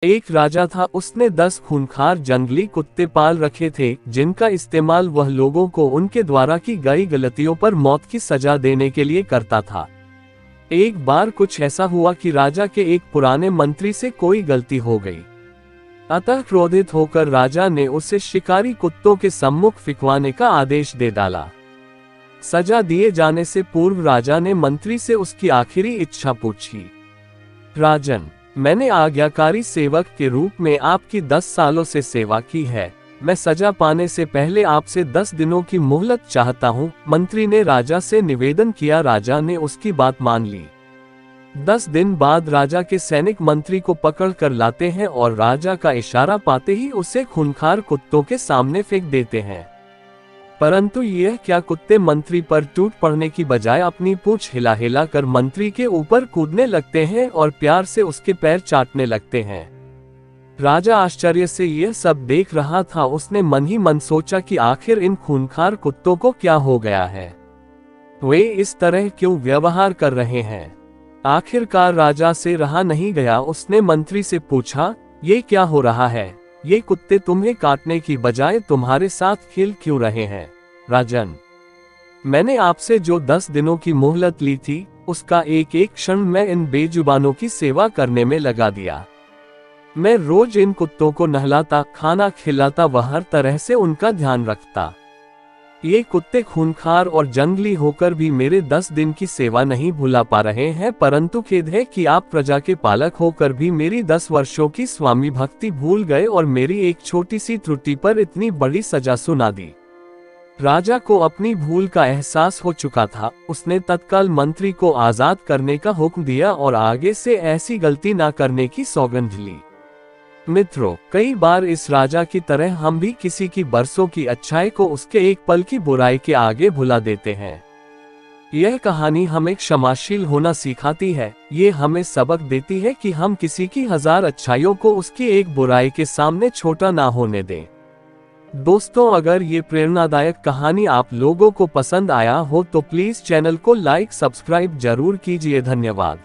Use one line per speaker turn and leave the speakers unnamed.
एक राजा था, उसने 10 खूंखार जंगली कुत्ते पाल रखे थे, जिनका इस्तेमाल वह लोगों को उनके द्वारा की गई गलतियों पर मौत की सजा देने के लिए करता था। एक बार कुछ ऐसा हुआ कि राजा के एक पुराने मंत्री से कोई गलती हो गई। अतः क्रोधित होकर राजा ने उसे शिकारी कुत्तों के सम्मुख फिकवाने का आदेश दे डाला। सजा दिए जाने से पूर्व राजा ने मंत्री से उसकी आखिरी इच्छा पूछी। राजन, मैंने आज्ञाकारी सेवक के रूप में आपकी 10 सालों से सेवा की है। मैं सजा पाने से पहले आपसे 10 दिनों की मोहलत चाहता हूँ। मंत्री ने राजा से निवेदन किया। राजा ने उसकी बात मान ली। 10 दिन बाद राजा के सैनिक मंत्री को पकड़ कर लाते हैं और राजा का इशारा पाते ही उसे खूंखार कुत्तों के सामने फेंक देते हैं। परंतु यह क्या, कुत्ते मंत्री पर टूट पड़ने की बजाय अपनी पूंछ हिला हिला कर मंत्री के ऊपर कूदने लगते हैं और प्यार से उसके पैर चाटने लगते हैं। राजा आश्चर्य से यह सब देख रहा था। उसने मन ही मन सोचा कि आखिर इन खूंखार कुत्तों को क्या हो गया है, वे इस तरह क्यों व्यवहार कर रहे हैं। आखिरकार राजा से रहा नहीं गया। उसने मंत्री से पूछा, ये क्या हो रहा है? ये कुत्ते तुम्हें काटने की बजाय तुम्हारे साथ खेल क्यों रहे हैं? राजन, मैंने आपसे जो 10 दिनों की मोहलत ली थी, उसका एक एक क्षण मैं इन बेजुबानों की सेवा करने में लगा दिया। मैं रोज इन कुत्तों को नहलाता, खाना खिलाता व हर तरह से उनका ध्यान रखता। ये कुत्ते खूंखार और जंगली होकर भी मेरे 10 दिन की सेवा नहीं भुला पा रहे हैं, परंतु खेद है कि आप प्रजा के पालक होकर भी मेरी 10 वर्षों की स्वामी भक्ति भूल गए और मेरी एक छोटी सी त्रुटि पर इतनी बड़ी सजा सुना दी। राजा को अपनी भूल का एहसास हो चुका था। उसने तत्काल मंत्री को आजाद करने का हुक्म दिया और आगे से ऐसी गलती न करने की सौगंध ली। मित्रों, कई बार इस राजा की तरह हम भी किसी की बरसों की अच्छाई को उसके एक पल की बुराई के आगे भुला देते हैं। यह कहानी हमें क्षमाशील होना सिखाती है। ये हमें सबक देती है कि हम किसी की 1000 अच्छाइयों को उसकी एक बुराई के सामने छोटा ना होने दें। दोस्तों, अगर ये प्रेरणादायक कहानी आप लोगों को पसंद आया हो तो प्लीज चैनल को लाइक सब्सक्राइब जरूर कीजिए। धन्यवाद।